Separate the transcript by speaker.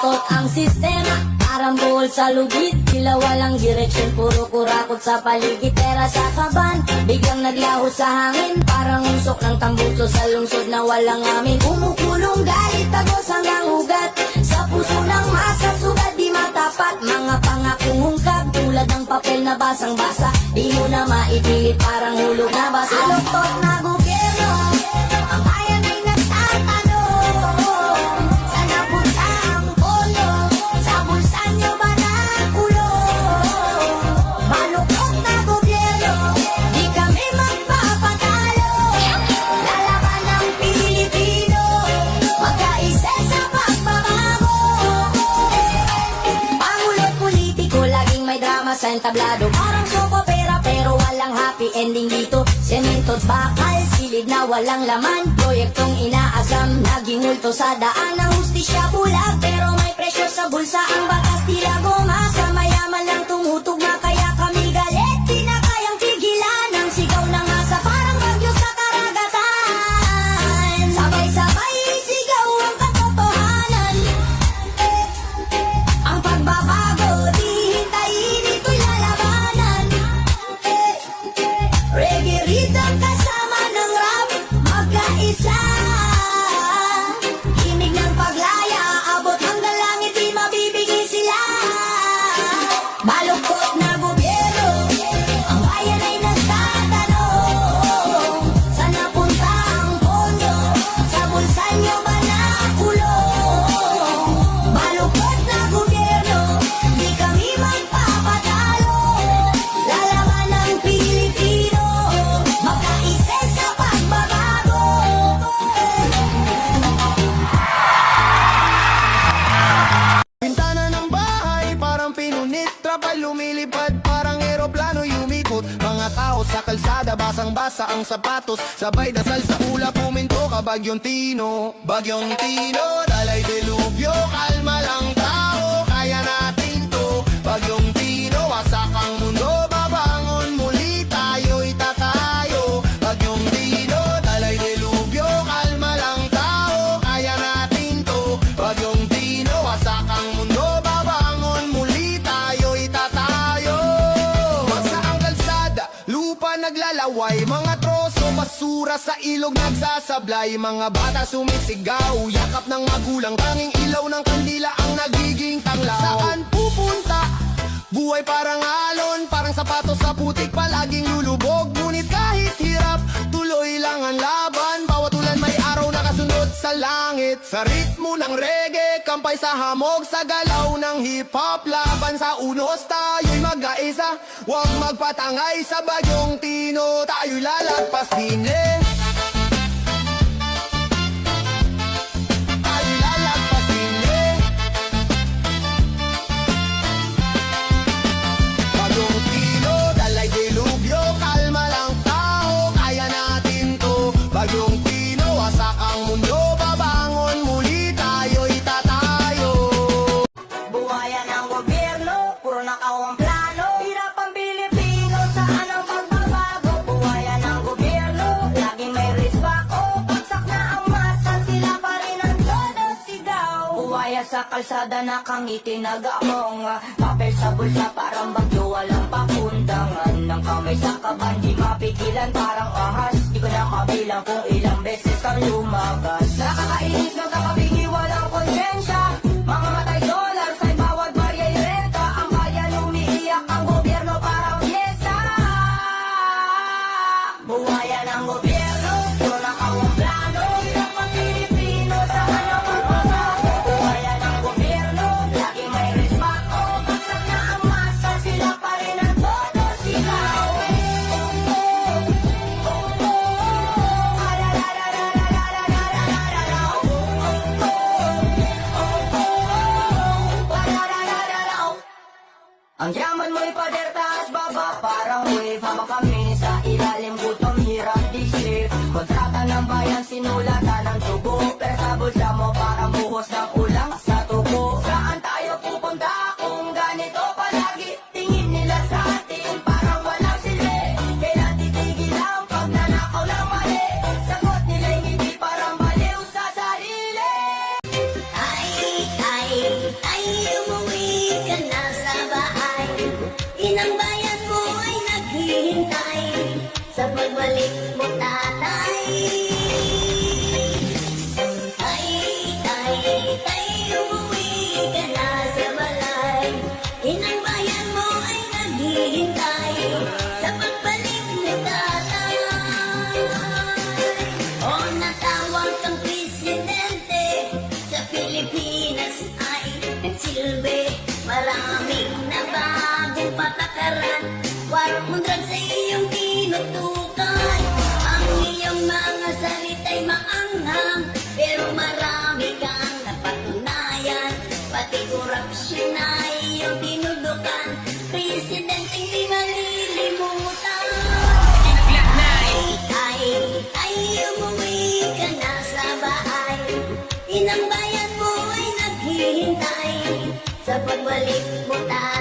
Speaker 1: Baluktot ang sistema, parang buhol sa lubid. Tila walang direksyon, puro kurakot sa paligid. Tera sa kaban, biglang naglaho sa hangin. Parang usok ng tambutso sa lungsod na walang amin. Kumukulong galit, tagos hanggang ugat. Sa puso ng masa, sugat di matapat. Mga pangakong hungkab, tulad ng papel na basang-basa. Di mo na maipilit, parang hulog na basa. Baluktot na gobyerno, ang bayan ay nagtatanong. Saan napunta ang pondo? Sa bulsa nyo ba nakulong? Baluktot na gobyerno, di kami magpapatalo. Lalaban ng Pilipino, magkaisa sa pagbabago. Pangulo't politiko, laging may drama sa entablado. Parang soap opera pero walang happy ending dito. Semento't bakal, silid na walang laman. Proyektong inaasam, naging multo sa daan. Ang hustisya bulag, pero may presyo sa bulsa. Ang batas tila gumasa, mayaman lang tumutugma. Kaya kami galit, di na kayang tigilan. Ang sigaw ng masa, parang bagyo sa karagatan. Sabay-sabay sigaw ang katotohanan. Ang pagbabago, di hintayin, ito'y lalabanan. Reggae rhythm kasama ng rap, magkaisa. Hinig ng paglaya, abot hanggang langit, di mabibigay sila. Baluktot na gobyerno, ang bayan ay nagtatanong. Saan napunta ang pondo? Sa bulsa nyo ba nakulong? Baluktot na gobyerno, di kami magpapatalo. Lalaban ng Pilipino, magkaisa sa pagbabago.
Speaker 2: Bintana ng bahay, parang pinunit. Trapal lumilipad, parang eroplano yumikot. Mga tao sa kalsada, basang-basa ang sapatos. Sabay dasal sa ulap, puminto ka Bagyong Tino. Bagyong Tino, dalay delubyo. Kalma lang tao, kaya natin to. Bagyong Tino, wasak ang mundo. Babangon muli, tayo'y tatayo. Bagyong Tino, dalay delubyo. Kalma lang tao, kaya natin to. Bagyong Tino, wasak ang mundo. Babangon muli, tayo'y tatayo. Basa ang kalsada, lupa naglalaway. Mga troso, basura sa ilog nagsasablay. Mga bata sumisigaw, yakap ng magulang. Tanging ilaw ng kandila ang nagiging tanglaw. Saan pupunta? Buhay parang alon, parang sapatos sa putik, palaging lulubog. Ngunit kahit hirap, tuloy lang ang laban. Bawat ulan may araw nakasunod sa langit. Sa ritmo ng reggae, kampay sa hamog. Sa galaw ng hip-hop, laban sa unos. Tayo'y mag-aisa, huwag magpatangay. Sa Bagyong Tino, tayo'y lalagpas din eh. Tayo'y lalagpas din eh. Bagyong Tino, dalay delubyo. Kalma lang tao, kaya natin to. Bagyong Tino, wasak ang mundo. Babangon muli, tayo'y tatayo.
Speaker 1: Buhayan ng gobyerno, puro nakawang plano. Hirap ang Pilipino, saan ang pagbabago? Buhayan ng gobyerno, laging may risbako. Pagsak na ang masa, sila pa rin ang todo sigaw. Buhaya sa kalsada, nakangiti, nag-among. Papel sa bulsa, parang bagyo, walang pakundangan. Ng kamay sa kaban, di mapigilan, parang ahas. Di ko na kabilang kung ilang beses kang lumagas. Nakakainis, nagkakabigi, walang konsensya. Mga matay dolar sa bawat barya renta. Ang bayan umiiyak, ang gobyerno parang pyesa. Buhayan ng gobyerno, puro nakawang plano. Hirap ang Pilipino, saan ang pagbabago? Buhayan ng gobyerno, lagi may risbako. Bagsak na ang masa, sila pa rin ang todo sigaw. Ang yaman mo'y pader, taas baba, parang wave. Habang kami sa ilalim, gutom, hirap, disip. Kontrata ng bayan, sinulatan ng tubo. Pero sa bulsa mo, parang buhos ng ulang sa tubo. Saan tayo pupunta kung ganito palagi? Tingin nila sa atin, parang walang silbi. Kailan titigil ang pagnanakaw ng mali? Sagot nila'y hindi parang baliw sa sarili. Ay,
Speaker 3: naghihintay sa pagbalik mo, tatay. Tay, umuwi ka na sa balay. Inang bayan mo ay naghihintay sa pagbalik mo, tatay. O natawag kang presidente sa Pilipinas ay nagsilbi. Maraming nabagong patakaran, war on drugs sa iyong tinutukan. Ang iyong mga salita'y maanghang, pero marami kang napatunayan. Pati korupsyon na iyong tinudukan, presidenteng di malilimutan. Ay, umuwi ka na sa bahay. Inang bayan mo ay naghihintay sa pagbalik mo, tayo.